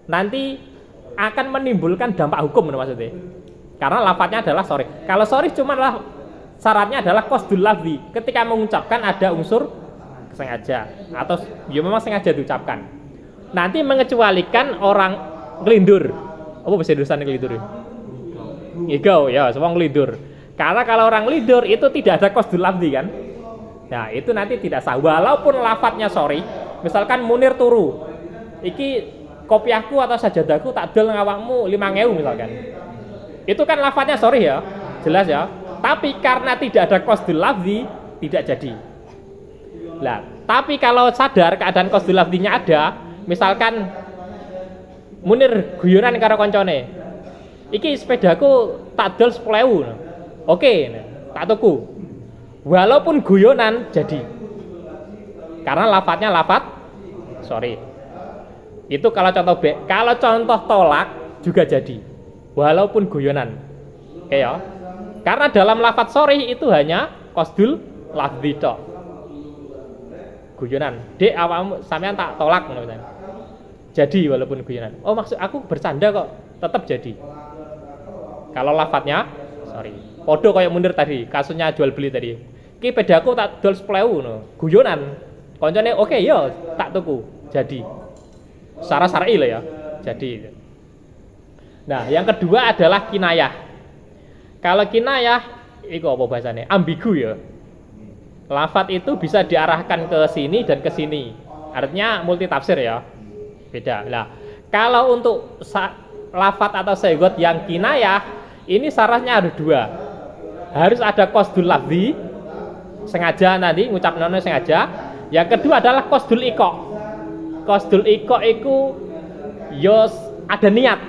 nanti akan menimbulkan dampak hukum maksudnya. Karena lafadznya adalah sorry. Kalau sorry cuma lah syaratnya adalah qasdul lafzi. Ketika mengucapkan ada unsur sengaja atau ya memang sengaja diucapkan. Nanti mengecualikan orang ngelindur. Apa bahasa Indonesia ngelindur? Igau ya, semua ngelindur. Karena kalau orang ngelindur itu tidak ada qasdul lafzi kan. Nah, itu nanti tidak sah walaupun lafadznya sorry. Misalkan Munir turu. Iki kopiahku atau sajadahku tak dol ngawakmu 5.000 misalkan. Itu kan lafadznya sorry ya, jelas ya. Tapi karena tidak ada qasdul lafzi, tidak jadi. Lah, tapi kalau sadar keadaan qasdul lafzinya ada, misalkan Munir guyonan karo koncone. Iki sepedaku tak dol 10.000. Oke, tak tuku. Walaupun guyonan jadi. Karena lafadznya lafadz sorry. Itu kalau contoh B. Kalau contoh tolak juga jadi. Walaupun guyonan. Oke ya. Karena dalam lafadz sorry itu hanya qasdul lafzi tok. Guyonan. Dek awakmu sampean tak tolak ngono. Jadi walaupun guyonan. Oh maksud aku bercanda kok, tetap jadi. Kalau lafadznya sorry. Podo kayak Munir tadi, kasusnya jual beli tadi. Ki pedaku tak dol 10.000 no. Guyonan. Koncone oke ya tak tuku. Jadi. Secara syar'i lah ya. Jadi. Nah, yang kedua adalah kinayah. Kalau kinayah, itu apa bahasanya? Ambigu ya. Lafadz itu bisa diarahkan ke sini dan ke sini. Artinya multi tafsir ya. Beda. Nah, kalau untuk lafadz atau segot yang kinayah, ini syaratnya ada dua. Harus ada qasdul lafzi, sengaja nanti ngucap nono sengaja. Yang kedua adalah qasdul iqa. Qasdul iqa itu yos ada niat.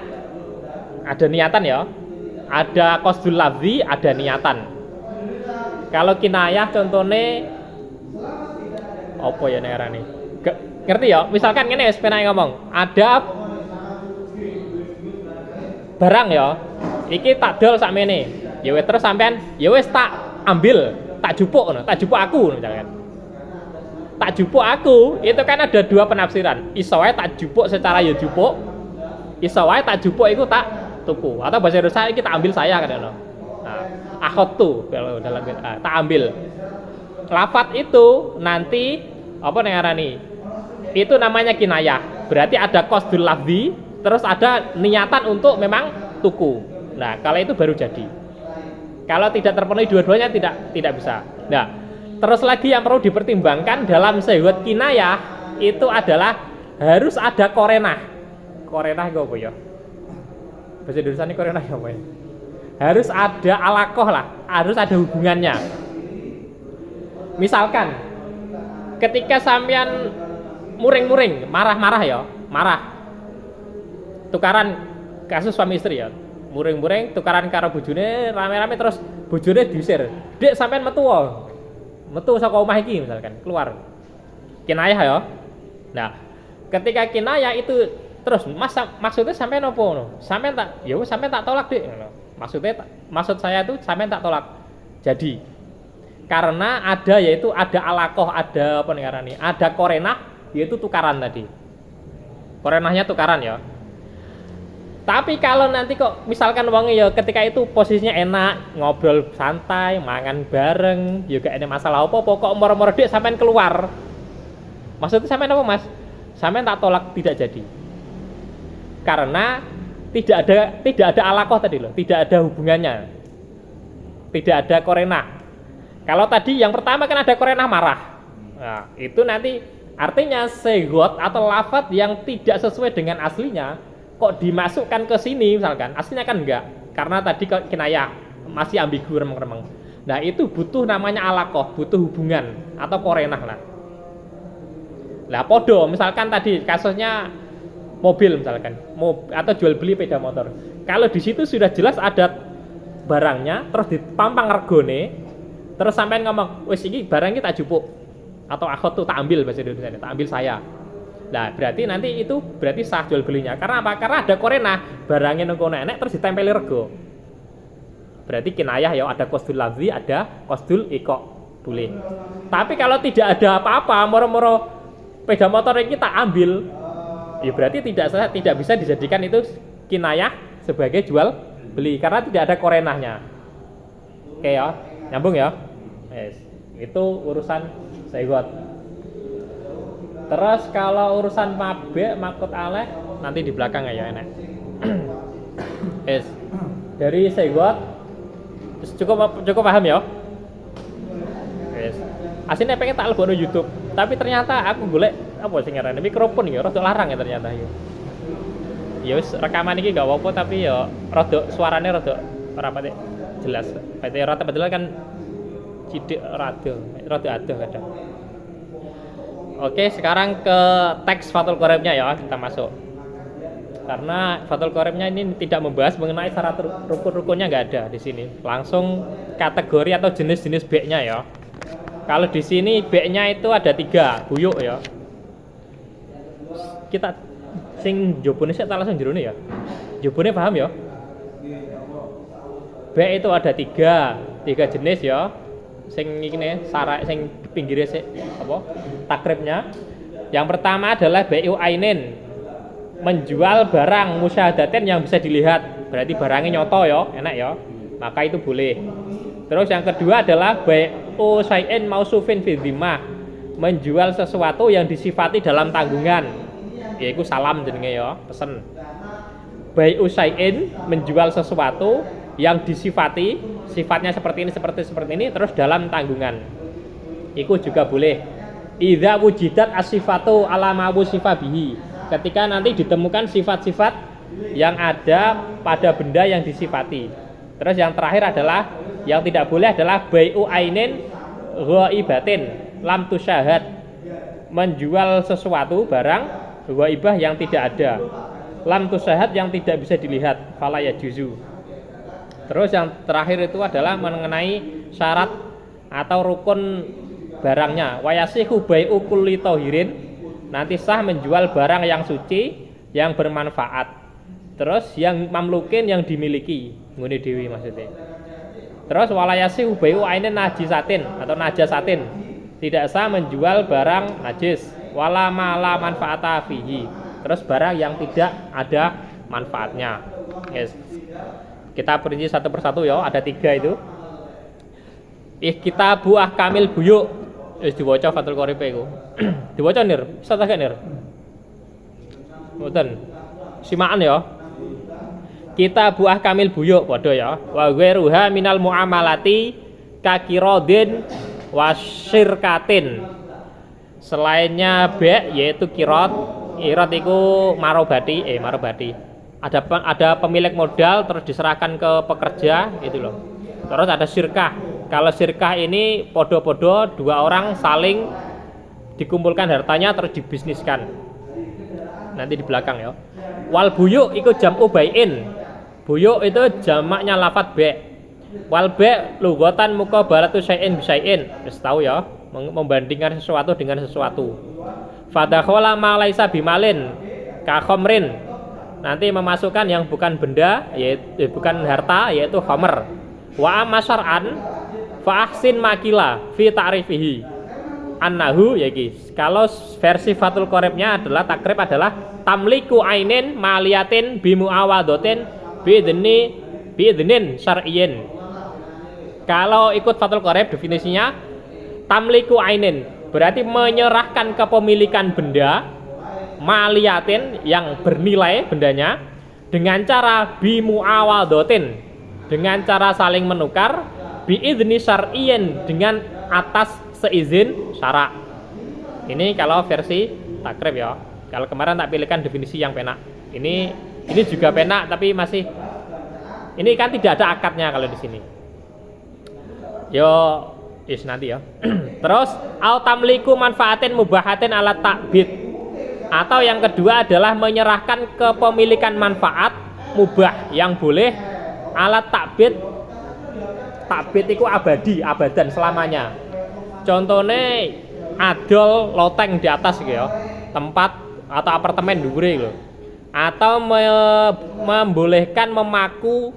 Ada niatan ya. Ada qasdul lafzi, ada niatan. Kalau kinayah contohnya apa ya ngarane? Ngerti ya? Misalkan ngene wis penake ngomong, ada barang ya. Iki tak dol sakmene. Ya wis terus sampean ya wis tak ambil, tak jupuk ngono, tak jupuk aku misalkan. Tak jupuk aku, itu kan ada dua penafsiran. Iso wae tak jupuk secara ya jupuk. Iso wae tak jupuk iku tak tuku atau bahasa Indonesia kita ambil saya kan no. Nah, akhadtu kalau dalam tak ambil. Lafadz itu nanti apa ngarani? Itu namanya kinayah. Berarti ada qasdul lafzi, terus ada niatan untuk memang tuku. Nah, kalau itu baru jadi. Kalau tidak terpenuhi dua-duanya tidak bisa. Nah, terus lagi yang perlu dipertimbangkan dalam segot kinayah itu adalah harus ada korenah. Korenah itu apa ya? Bahasa Indonesia ini korenah apa ya? Harus ada alakoh lah, harus ada hubungannya. Misalkan ketika sampean muring-muring, marah-marah ya, marah. Tukaran kasus suami istri ya. Muring-muring tukaran karo bojone rame-rame terus bojone diusir. Dek sampean metu wae. Metu saka omah iki misalkan, keluar. Kinayah ya. Nah, ketika kinayah itu terus maksudnya sampean apa no? Sampean tak, ya wis sampean tak tolak dek. Maksud saya itu sampean tak tolak. Jadi karena ada yaitu ada alakoh, ada apa nih? Ada korenah yaitu tukaran tadi. Korenahnya tukaran ya. Tapi kalau nanti kok misalkan wonge ya ketika itu posisinya enak, ngobrol santai, mangan bareng, juga ada masalah apa kok moro-moro dek sampean keluar. Maksudnya sampean apa Mas? Sampean tak tolak tidak jadi. Karena tidak ada alakoh tadi loh, tidak ada hubungannya, tidak ada korenah. Kalau tadi yang pertama kan ada korenah marah, nah itu nanti artinya segot atau lafadz yang tidak sesuai dengan aslinya kok dimasukkan ke sini misalkan, aslinya kan enggak, karena tadi kinayah masih ambigu remeng-remeng. Nah itu butuh namanya alakoh, butuh hubungan atau korenah lah. Lah podo misalkan tadi kasusnya mobil misalkan, atau jual beli sepeda motor. Kalau di situ sudah jelas ada barangnya, terus dipampang regone, terus sampean ngomong, wes ini barang ini tak jupuk, atau akhot tuh tak ambil bahasa Indonesia, tak ambil saya. Nah berarti nanti itu berarti sah jual belinya. Karena apa? Karena ada korenah, barangnya nunggu enek terus ditempeli rego. Berarti kinayah ya, ada qasdul lafzi, ada qasdul iqa, boleh. Tapi kalau tidak ada apa-apa, moro-moro sepeda motor ini tak ambil. ya berarti tidak bisa dijadikan itu kinayah sebagai jual beli karena tidak ada korenahnya. Oke ya, nyambung ya. Yes. Itu urusan saigot. Terus kalau urusan mabek makut aleh nanti di belakang ya enak. Yes. Dari saigot cukup paham ya. Yes. Aslinya pengen tak lebokno YouTube, tapi ternyata aku golek apa sing ngarane mikrofon ya rada larang ya ternyata ya. Ya wis rekaman iki gak apa-apa tapi ya rada suarane rada ora pati jelas. Pati rada padahal kan cidik rada adoh kadang. Oke, sekarang ke teks Fathul Qoribnya ya kita masuk. Karena Fathul Qoribnya ini tidak membahas mengenai syarat rukun-rukunnya nggak ada di sini. Langsung kategori atau jenis-jenis B-nya ya. Kalau di sini B-nya itu ada 3, buyuk ya. Kita sing jobone sik tak langsung jerone ya. Jobone paham ya? B itu ada 3 jenis ya. Sing iki syarat sing pinggire sik apa? Takribnya. Yang pertama adalah bai'u ainin. Menjual barang musyahadatin yang bisa dilihat. Berarti barangnya nyoto ya, enak ya. Maka itu boleh. Terus yang kedua adalah bai'u syai'in mausufin fi dhimmah. Menjual sesuatu yang disifati dalam tanggungan. Yaitu salam jenenge ya, pesen. Bai'u syai'in menjual sesuatu yang disifati, sifatnya seperti ini terus dalam tanggungan. Itu juga boleh. Idza wujidat as-sifatu ala ma wusifa bihi. Ketika nanti ditemukan sifat-sifat yang ada pada benda yang disifati. Terus yang terakhir adalah yang tidak boleh adalah bai'u ainin ghaibatin lam tusyahad. Menjual sesuatu barang ghaibah yang tidak ada. Lam tusyahad yang tidak bisa dilihat, fala yajuzu. Terus yang terakhir itu adalah mengenai syarat atau rukun barangnya. Wayasihu bai'u kulli tahirin. Nanti sah menjual barang yang suci, yang bermanfaat. Terus yang mamlukin yang dimiliki, ngene dewi maksudnya. Terus walayasihu bai'u ainin najisatin atau najasatin. Tidak sah menjual barang najis, wala ma la manfaata fihi. Terus barang yang tidak ada manfaatnya. Yes. Kita perinci satu persatu ya, ada 3 itu. Kitabu ahkamil buyuk. Wis diwaca Fathul Qorib iku. Diwaca nir, bisa tak nir? Mboten. Simaan ya. Kitabu ahkamil buyuk padha ya. Wa ghairuha minal muamalati kakirodin wasyirkatin. Selainnya B yaitu kirot. Kirot itu marobati. Ada pemilik modal terus diserahkan ke pekerja itu loh. Terus ada syirkah. Kalau syirkah ini podo-podo 2 orang saling dikumpulkan hartanya terus dibisniskan. Nanti di belakang ya. Wal buyuk itu jam'u bai'in. Buyuk itu jamaknya lafadz ba'. Wal ba' lugatan muqabalatu syai'in bi syai'in. Wis tahu ya, membandingkan sesuatu dengan sesuatu. Fadakhala ma laisa bimalin ka khamrin. Nanti memasukkan yang bukan benda yaitu bukan harta yaitu khamr. Wa amma syar'an fa ahsin makila fi ta'rifihi annahu ya guys. Kalau versi Fathul Qoribnya adalah takrib adalah tamliku ainin maliyatin bimuawadatin biidnin syar'iyyin. Kalau ikut Fathul Qorib definisinya tamliku ainin berarti menyerahkan kepemilikan benda maliyatin yang bernilai bendanya dengan cara bimuawadatin dengan cara saling menukar biidni syar'iyyin dengan atas seizin syara'. Ini kalau versi takrib ya. Kalau kemarin tak pilihkan definisi yang penak. Ini juga penak tapi masih ini kan tidak ada akadnya kalau di sini. Yo nanti ya. Terus au tamliku manfaatin mubahatin ala ta'bid. Atau yang kedua adalah menyerahkan kepemilikan manfaat mubah yang boleh ala ta'bid. Takbit itu abadi, abadan selamanya. Contohnya adol loteng di atas gitu ya, tempat atau apartemen dhuwure gitu. Atau membolehkan memaku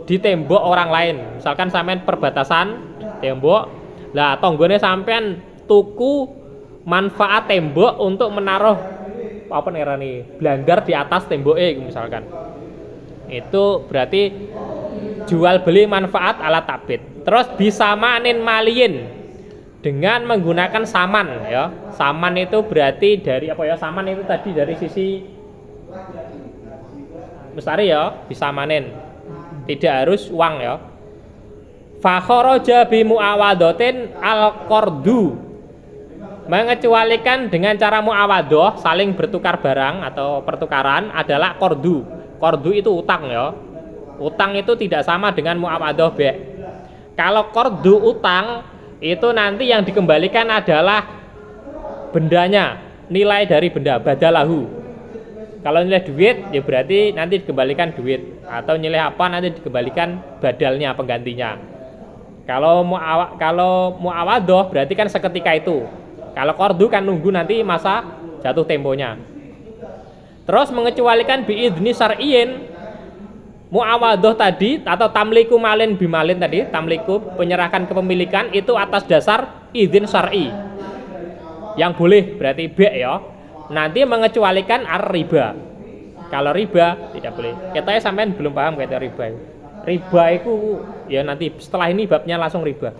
di tembok orang lain. Misalkan sampean perbatasan tembok, lah tonggone sampean tuku manfaat tembok untuk menaruh apa ngerani blanggar di atas temboknya misalkan. Itu berarti jual beli manfaat ala tabbit. Terus bisa manin maliin dengan menggunakan saman ya. Saman itu berarti dari apa ya? Saman itu tadi dari sisi mustari ya, bisa manin. Tidak harus uang ya. Fa kharaja bi muawadatin al-qardu. Mengecualikan dengan cara muawadah, saling bertukar barang atau pertukaran adalah qardu. Qardu itu utang ya. Utang itu tidak sama dengan muawadah be'. Kalau qardu utang itu nanti yang dikembalikan adalah bendanya, nilai dari benda, badalahu. Kalau nilai duit ya berarti nanti dikembalikan duit, atau nilai apa nanti dikembalikan badalnya, penggantinya. Kalau muawadah berarti kan seketika itu. Kalau qardu kan nunggu nanti masa jatuh temponya. Terus mengecualikan biidzni syar'iyyin. Muawadah tadi atau tamliku malin bimalin tadi, tamliku penyerahkan kepemilikan itu atas dasar izin syar'i. Yang boleh berarti B ya. Nanti mengecualikan ar-riba. Kalau riba tidak boleh. Katanya sampean belum paham kata riba. Riba itu ya nanti setelah ini babnya langsung riba.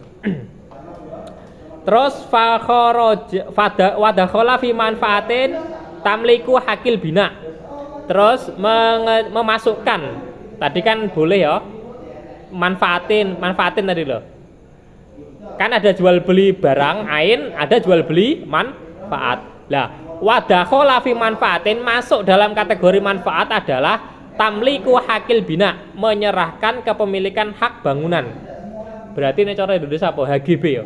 Terus fa kharaja wadakhala fi manfaatin tamliku hakil bina. Terus memasukkan tadi kan boleh ya. Manfaatin tadi loh. Kan ada jual beli barang ain, ada jual beli manfaat. Lah, wadakhala fi manfaatin masuk dalam kategori manfaat adalah tamliku hakil bina, menyerahkan kepemilikan hak bangunan. Berarti ini cara Indonesia apa? HGB ya.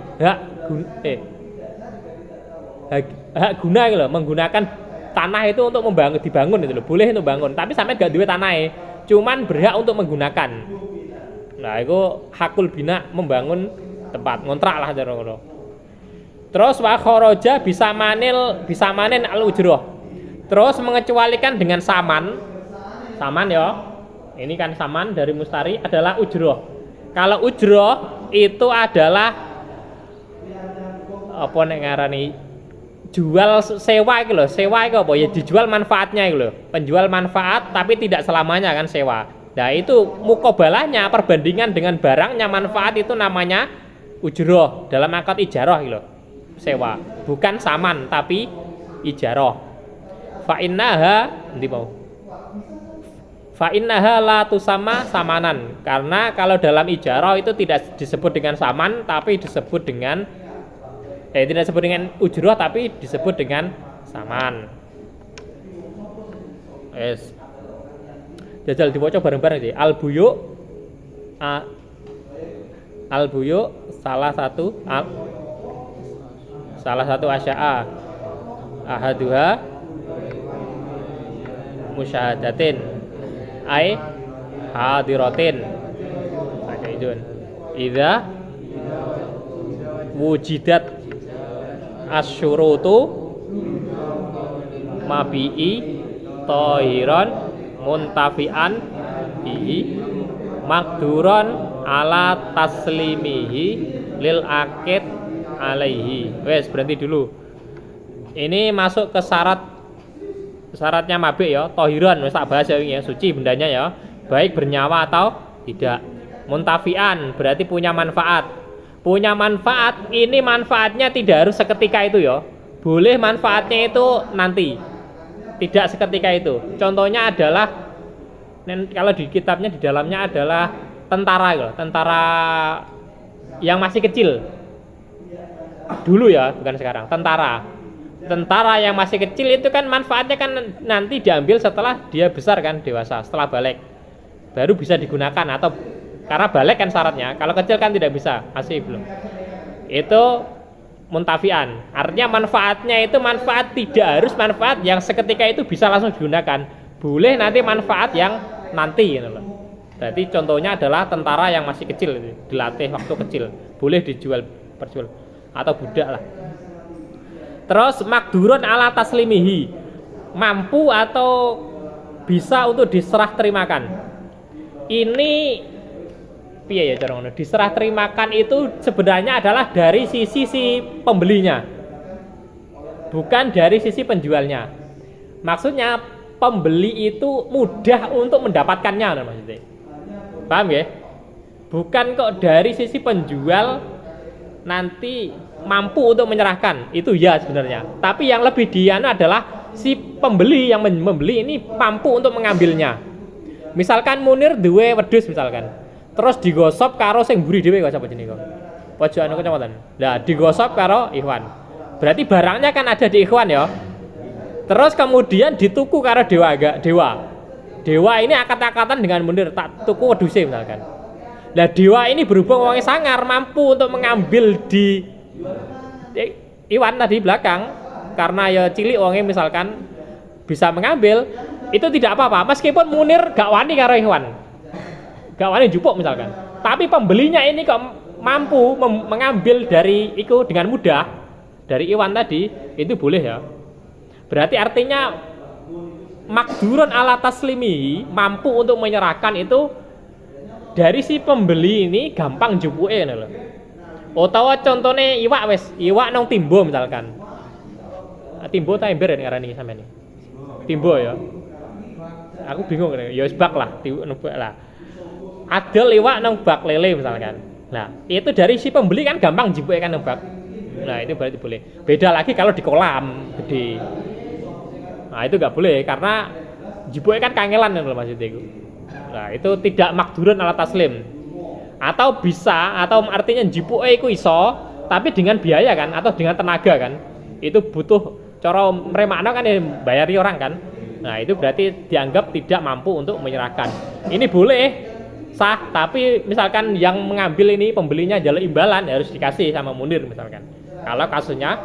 Hak guna gitu loh, menggunakan tanah itu untuk dibangun itu loh. Boleh untuk bangun, tapi sampai gak duwe tanahnya, cuman berhak untuk menggunakan. Nah, itu hakul bina, membangun tempat, ngontrak lah cara ngono. Terus wa kharaja bisa manen al ujroh. Terus mengecualikan dengan saman ya. Ini kan saman dari mustari adalah ujroh. Kalau ujroh itu adalah apa nek ngarani jual sewa iki lho. Sewa iki apa ya dijual manfaatnya iki lho. Penjual manfaat tapi tidak selamanya kan sewa. Nah, itu mukobalahnya perbandingan dengan barangnya manfaat itu namanya ujroh dalam akad ijarah iki lho. Sewa, bukan saman tapi ijarah. Fa innaha ndi mau? Fa innaha la tusamma samanan. Karena kalau dalam ijarah itu tidak disebut dengan saman tapi disebut dengan tidak disebut dengan ujroh tapi disebut dengan saman. Yes. Jajal diwaca bareng-bareng iki. Al buyu salah satu asya'a ahaduha musyahadatin ai hadiratin fakaidun idza wujidat asyurutu mabi'i tahiran muntafian bihi makduron ala taslimihi lil akid alaihi. Wes berhenti dulu. Ini masuk ke syaratnya mabik ya, tohiran wis tak bahas ya ini ya, suci bendanya ya, baik bernyawa atau tidak. Muntafian berarti punya manfaat. Punya manfaat, ini manfaatnya tidak harus seketika itu ya. Boleh manfaatnya itu nanti. Tidak seketika itu. Contohnya adalah kalau di kitabnya di dalamnya adalah tentara ya, tentara yang masih kecil. Dulu ya, bukan sekarang. Tentara yang masih kecil itu kan manfaatnya kan nanti diambil setelah dia besar kan, dewasa, setelah balik baru bisa digunakan, atau karena balik kan syaratnya. Kalau kecil kan tidak bisa, masih belum. Itu muntafian. Artinya manfaatnya itu manfaat tidak harus manfaat yang seketika itu bisa langsung digunakan. Boleh nanti manfaat yang nanti gitu loh. Berarti contohnya adalah tentara yang masih kecil, dilatih waktu kecil, boleh perjual atau budak lah. Terus makdurun ala taslimihi, mampu atau bisa untuk diserah terimakan. Ini piye ya cara ngono? Diserah terimakan itu sebenarnya adalah dari sisi si pembelinya, bukan dari sisi penjualnya. Maksudnya pembeli itu mudah untuk mendapatkannya maksudnya. Paham ya? Bukan kok dari sisi penjual nanti mampu untuk menyerahkan. Itu ya sebenarnya. Tapi yang lebih dianu adalah si pembeli yang membeli ini mampu untuk mengambilnya. Misalkan Munir duwe wedhus misalkan. Terus digosop karo sing mburi dhewe kok sapa jenenge kok. Pojokan kecamatan. Lah digosop karo Ikhwan. Berarti barangnya kan ada di Ikhwan ya. Terus kemudian dituku karo Dewa ini akad-akatan dengan Munir tak tuku wedhuse misalkan. Lah Dewa ini berhubung wongnya sangar mampu untuk mengambil di Iwan tadi belakang karena ya cilik wongnya misalkan bisa mengambil itu tidak apa-apa meskipun Munir gak wani karo Iwan. Gak wani jupuk misalkan. Tapi pembelinya ini kok mampu mengambil dari itu dengan mudah dari Iwan tadi itu boleh ya. Berarti artinya makdurun ala taslimihi mampu untuk menyerahkan itu dari si pembeli ini gampang jupuke lho. Utawa contone iwak nang timbo misalkan. Timbo ta ember ngarani sampean iki. Timbo ya. Aku bingung ya wis bak lah, nebak lah. Adol iwak nang bak lele misalkan. Nah, itu dari si pembeli kan gampang jupuke kan nang bak. Nah, itu berarti boleh. Beda lagi kalau di kolam gede. Nah, itu enggak boleh karena jupuke kan kangelan lho maksudnya itu. Nah, itu tidak makdurun ala taslim. Atau bisa, atau artinya jipuke iku iso, tapi dengan biaya kan, atau dengan tenaga kan. Itu butuh cara mremakno kan bayari orang kan. Nah, itu berarti dianggap tidak mampu untuk menyerahkan. Ini boleh sah, tapi misalkan yang mengambil ini pembelinya jalur imbalan harus dikasih sama Munir misalkan. Kalau kasusnya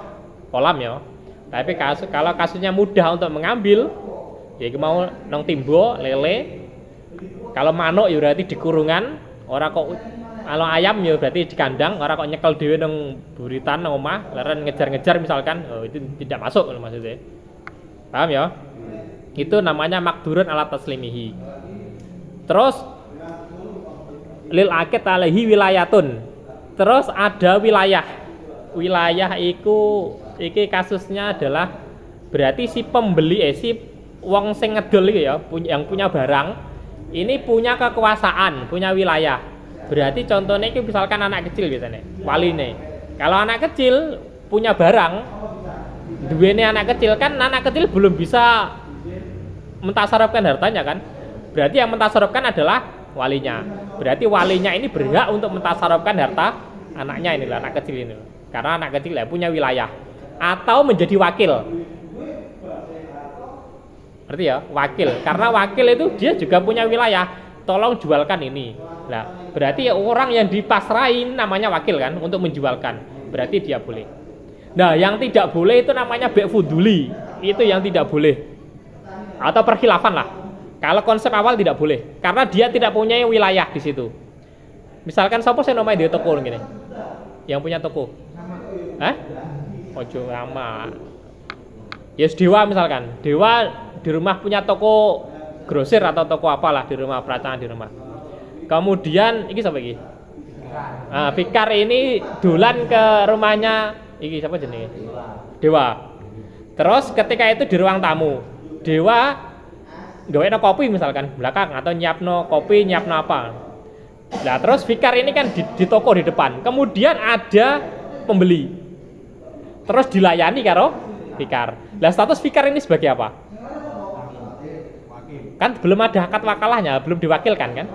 kolam ya. Tapi kalau kasusnya mudah untuk mengambil, ya mau nang timbo lele. Kalau manuk ya berarti di kurungan, ora kok kalau ayam ya berarti di kandang, ora kok nyekel dhewe nang buritan nang omah, leren ngejar-ngejar misalkan, itu tidak masuk maksudnya. Paham ya? Itu namanya makdurun ala taslimihi. Terus lil akid alaihi wilayatun. Terus ada wilayah. Wilayah iki kasusnya adalah berarti si pembeli si wong sing ngedol iki ya, yang punya barang ini punya kekuasaan, punya wilayah. Berarti contohnya itu misalkan anak kecil biasanya, waline. Kalau anak kecil punya barang, duwene anak kecil kan anak kecil belum bisa mentasarufkan hartanya kan. Berarti yang mentasarufkan adalah walinya. Berarti walinya ini berhak untuk mentasarufkan harta anaknya ini, anak kecil ini. Karena anak kecil ya punya wilayah. Atau menjadi wakil. Berarti ya wakil, karena wakil itu dia juga punya wilayah. Tolong jualkan ini. Nah, berarti orang yang dipasrahin namanya wakil kan untuk menjualkan. Berarti dia boleh. Nah, yang tidak boleh itu namanya be' fuduli. Itu yang tidak boleh. Atau perkhilafan lah. Kalau konsep awal tidak boleh, karena dia tidak punya wilayah di situ. Misalkan siapa saya namanya di toko gini, yang punya toko, ojo sama. Yes Dewa misalkan, Dewa di rumah punya toko grosir atau toko apalah di rumah, perancangan di rumah. Kemudian iki siapa iki? Fikar ini dolan ke rumahnya iki siapa jenenge? Dewa. Terus ketika itu di ruang tamu, Dewa gaweno kopi misalkan belakang atau nyiapno kopi, nyiapno apa. Nah, terus Fikar ini kan di toko di depan. Kemudian ada pembeli. Terus dilayani karo Fikar. Lah status Fikar ini sebagai apa? Kan belum ada akad wakalahnya, belum diwakilkan kan?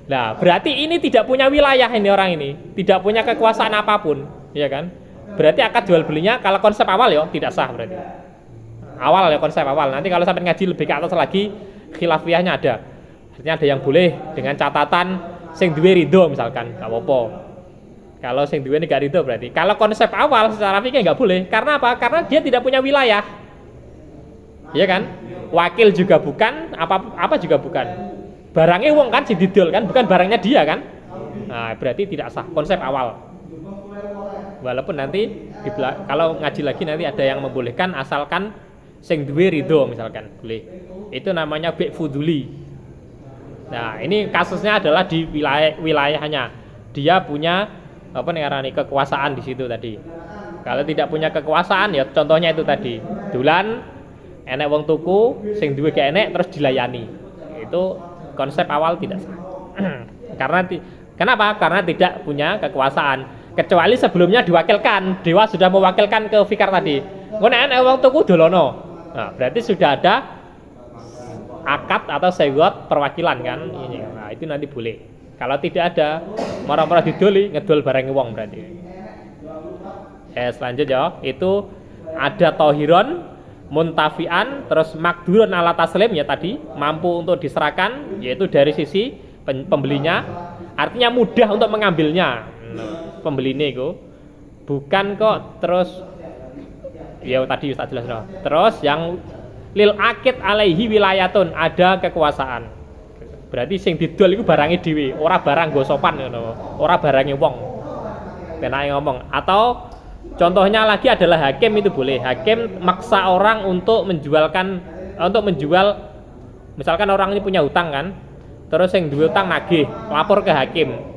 Nah, berarti ini tidak punya wilayah ini orang ini, tidak punya kekuasaan apapun, ya kan? Berarti akad jual belinya kalau konsep awal ya tidak sah berarti. Awal ya konsep awal. Nanti kalau sampai ngaji lebih ke atas lagi, khilafiyahnya ada. Artinya ada yang boleh dengan catatan sing duwe ridho misalkan, enggak apa-apa. Kalau sing duwe enggak ridho berarti. Kalau konsep awal secara fikih enggak boleh. Karena apa? Karena dia tidak punya wilayah. Iya kan? Wakil juga bukan, apa juga bukan. Barangnya wong kan si didol kan, bukan barangnya dia kan. Nah, berarti tidak sah konsep awal. Walaupun nanti kalau ngaji lagi nanti ada yang membolehkan asalkan sing duwe ridho misalkan, boleh. Itu namanya be' fuduli. Nah, ini kasusnya adalah di wilayahnya. Dia punya kekuasaan di situ tadi. Kalau tidak punya kekuasaan ya contohnya itu tadi, dolan enek wong tuku sing duwe gak enek terus dilayani. Itu konsep awal tidak sah. Kenapa? Karena tidak punya kekuasaan. Kecuali sebelumnya diwakilkan, dewa sudah mewakilkan ke fikar tadi. Ngono enek wong tuku dolono. Nah, berarti sudah ada akad atau sewot perwakilan kan. Nah, itu nanti boleh. Kalau tidak ada, marah-marah didoli ngedol barang wong berarti. Selanjut ya, itu ada tohiron, muntafian, terus makdurun ala taslim ya tadi, mampu untuk diserahkan, yaitu dari sisi pembelinya, artinya mudah untuk mengambilnya. Pembelinya itu bukan kok terus ya tadi Ustaz jelas no. Terus yang lil akid alaihi wilayatun, ada kekuasaan. Berarti sing didol iku barange dhewe, ora barang gosopan ngono, ora barange wong. Penake ngomong. Atau contohnya lagi adalah hakim, itu boleh. Hakim maksa orang untuk menjual, misalkan orang ini punya hutang kan, terus yang duwe hutang nagih, lapor ke hakim.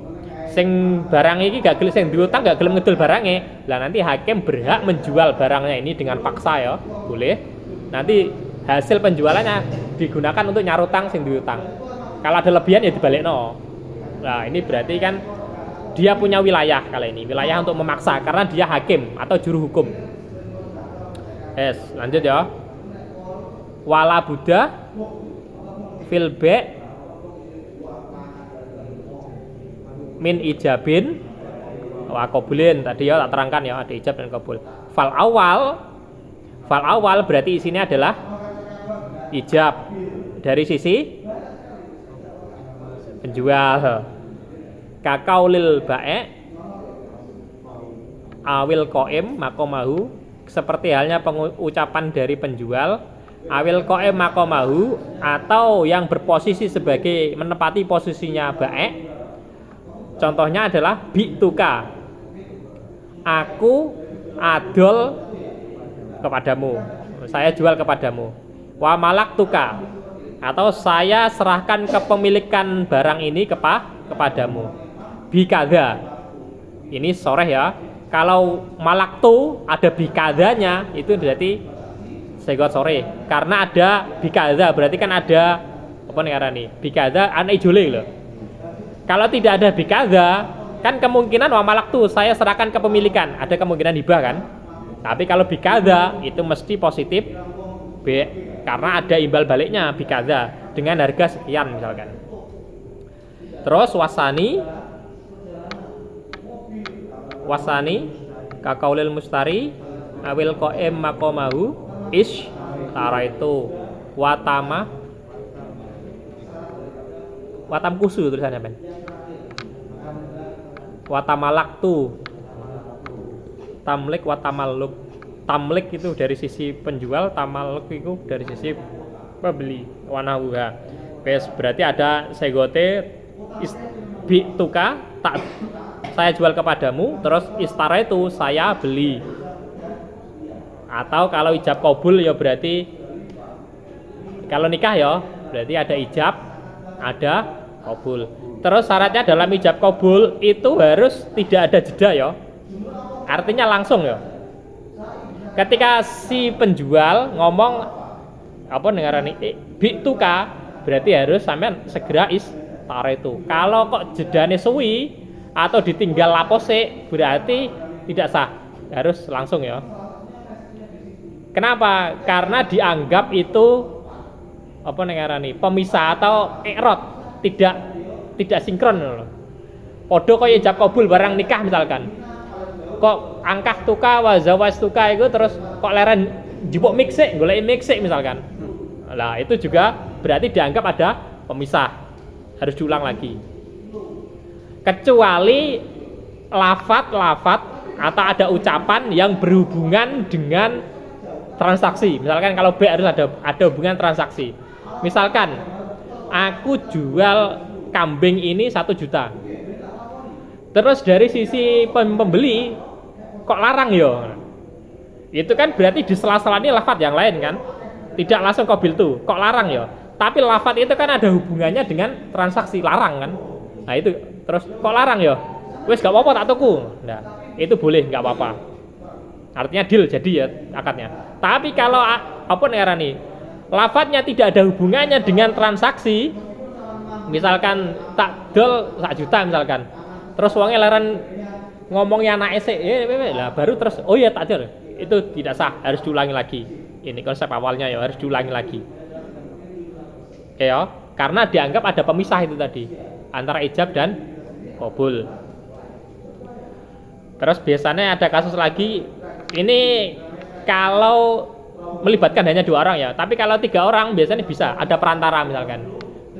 Sing barang ini gak gelem, sing duwe hutang gak gelem ngedol barange. Lah nanti hakim berhak menjual barangnya ini dengan paksa ya, boleh. Nanti hasil penjualannya digunakan untuk nyarutang sing duwe hutang. Kalau ada lebihan ya dibalikno. Nah, ini berarti kan dia punya wilayah kali ini, wilayah untuk memaksa karena dia hakim atau juru hukum. Lanjut ya. Wala Buddha fil ba' min ijabin wa qabulin. Tadi ya tak terangkan ya, ada ijab dan qabul. Fal awal berarti isinya adalah ijab dari sisi penjual. Kakaulil bae awil qaim maqamahu, seperti halnya pengucapan dari penjual, awil qaim maqamahu, atau yang berposisi sebagai menempati posisinya bae. Contohnya adalah bi'tuka, aku adol kepadamu, saya jual kepadamu. Wa malaktuka, atau saya serahkan kepemilikan barang ini kepadamu. Bikada, ini soreh ya. Kalau malaktu ada bikadanya, itu berarti segot sore. Karena ada bikada, berarti kan ada apa nih arani? Bikada aneh jule loh. Kalau tidak ada bikada, kan kemungkinan wa malaktu, saya serahkan kepemilikan, ada kemungkinan hibah kan. Tapi kalau bikada itu mesti positif B, karena ada imbal baliknya bikada dengan harga sekian misalkan. Terus wasani kakaulil mustari awil qaim maqamahu ish taraitu watam kusu tulisannya men. Watamalaktu tamlik watamalluk. Tamlik itu dari sisi penjual, tamalluk itu dari sisi pembeli. Wanahuha. Berarti ada segote bi'tuka, tak saya jual kepadamu, terus istara itu saya beli. Atau kalau ijab qabul ya berarti kalau nikah ya berarti ada ijab, ada qabul. Terus syaratnya dalam ijab qabul itu harus tidak ada jeda ya. Artinya langsung ya. Ketika si penjual ngomong apa dengarani bi'tuka, berarti harus sampean segera istara itu. Kalau kok jedane suwi atau ditinggal lapose, berarti tidak sah, harus langsung ya. Kenapa? Karena dianggap itu apa nengarani pemisah atau ikrot, tidak sinkron loh. Podo kaya ijab qabul barang nikah misalkan, kok angkah tuka wa zawaj tuka itu terus kok leren jupuk mixik, golek mixik misalkan. Lah itu juga berarti dianggap ada pemisah, harus diulang lagi. Kecuali lafat atau ada ucapan yang berhubungan dengan transaksi. Misalkan kalau B harus ada hubungan transaksi. Misalkan aku jual kambing ini 1 juta. Terus dari sisi pembeli kok larang ya. Itu kan berarti di sela-sela ini lafat yang lain kan. Tidak langsung qabil tuh, kok larang ya. Tapi lafat itu kan ada hubungannya dengan transaksi, larang kan. Nah itu terus kok larang ya? Wes gak apa-apa tak tuku. Nah, itu boleh, gak apa-apa. Artinya deal jadi ya akadnya. Tapi kalau apa nih lafadznya tidak ada hubungannya dengan transaksi, misalkan tak dol 1 juta misalkan, terus uangnya laran ngomongnya anak esek, lah baru terus oh iya tak dol, itu tidak sah, harus diulangi lagi. Ini konsep awalnya ya harus diulangi lagi. Oke ya, karena dianggap ada pemisah itu tadi antara ijab dan qabul. Terus biasanya ada kasus lagi, ini kalau melibatkan hanya 2 orang ya, tapi kalau 3 orang biasanya bisa ada perantara misalkan.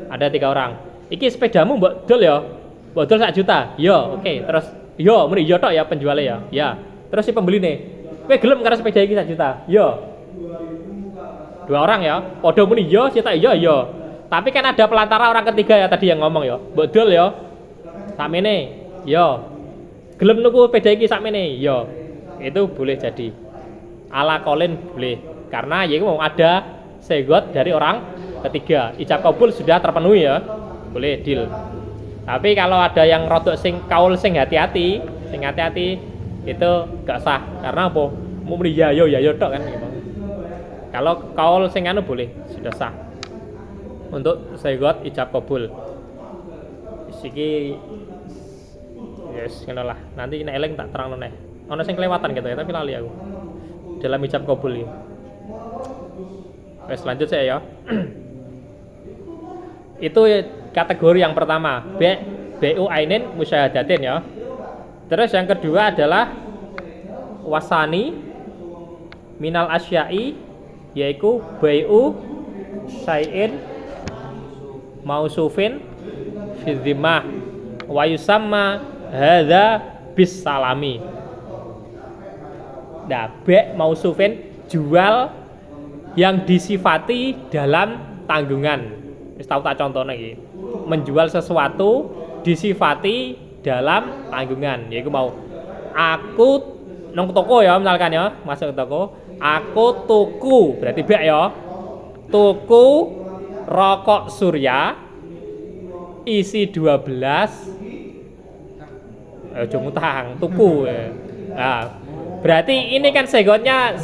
Ada 3 orang. Iki sepedamu mbok dol ya. Mbok dol 1 juta. Yo, oke. Terus yo muni yo tok ya penjualnya ya. Ya. Terus si pembeli nih, kowe gelem karo sepeda iki 1 juta. Yo. 2 orang ya. Padha muni yo, si tak yo. Tapi kan ada pelantara orang ketiga ya tadi yang ngomong ya. Mbok dol ya. Sakmene. Yo. Gelem nuku sepeda iki sakmene. Yo. Itu boleh jadi. Ala kolin boleh. Karena ya mau ada segot dari orang ketiga, ijab kabul sudah terpenuhi ya, boleh deal. Tapi kalau ada yang rodok sing kaul sing hati-hati itu gak sah. Karena apa? Mau beli ya yo tok kan gitu. Kalau kaul sing anu boleh, sudah sah untuk segot ijab kabul. Iki yes ngono lah. Nanti nek eling tak terangno neh. Ono sing kelewatan gitu ya, tapi lali aku. Dalam ijab kabul iki. Wes lanjut saya ya. Itu kategori yang pertama, BU ainin musyahadatin ya. Terus yang kedua adalah wasani minal asya'i, yaitu BU syai'in mausufin fi dhimmah wa yusamma hadza bis salami. Nah, mausufin jual yang disifati dalam tanggungan. Wis tau tak contohnya iki. Menjual sesuatu disifati dalam tanggungan. Yaiku mau aku nang toko ya misalkan ya, masuk ke toko, aku tuku, berarti bek ya. Tuku rokok Surya isi 12 aja ngutang, tuku ya. Nah, berarti ini kan segotnya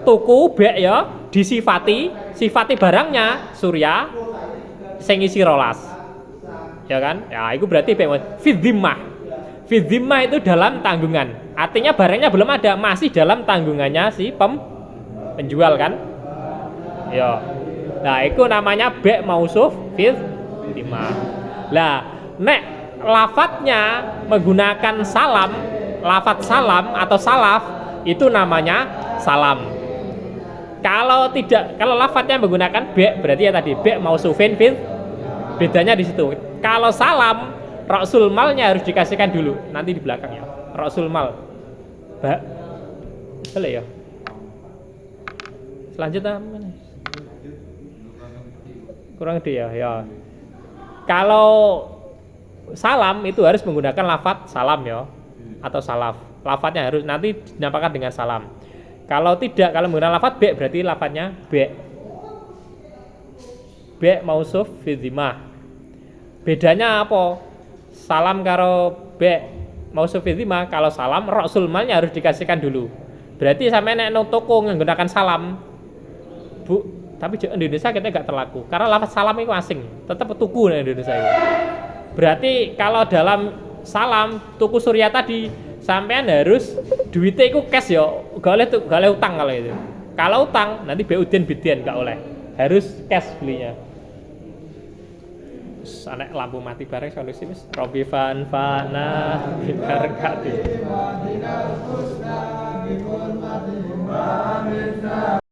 tuku bek ya, sifati barangnya Surya sing isi 12. Ya kan? Ya itu berarti bek fi dhimmah. Fi dhimmah itu dalam tanggungan. Artinya barangnya belum ada, masih dalam tanggungannya si penjual kan? Ya. Nah, itu namanya bek mausuf fi dhimmah. Lah, nek lafadznya menggunakan salam, lafadz salam atau salaf itu namanya salam. Kalau lafadznya menggunakan be, berarti ya tadi be mausufin fil, bedanya di situ. Kalau salam, ra'sul malnya harus dikasihkan dulu, nanti di belakang ya. Ra'sul mal. Boleh ya. Selanjutnya mana? Kurang gede ya. Ya. Kalau salam itu harus menggunakan lafadz salam ya, atau salaf. Lafadznya harus nanti dinampakkan dengan salam. Kalau tidak, kalau menggunakan lafadz be, berarti lafadznya be. Be mausuf fi dhimmah. Bedanya apa? Salam karo be mausuf fi dhimmah. Kalau salam ra'sul malnya harus dikasihkan dulu. Berarti sampai nek nang toko menggunakan salam. Bu, tapi di Indonesia kita enggak terlaku. Karena lafadz salam itu asing. Tetap tuku di Indonesia itu. Berarti kalau dalam salam tuku Surya tadi sampean harus duitnya itu cash ya, gak oleh utang kalau itu. Kalau utang nanti beudin bidian gak oleh, harus cash belinya. Anak lampu mati bareng solusi wis. Robi fan fana binar kati.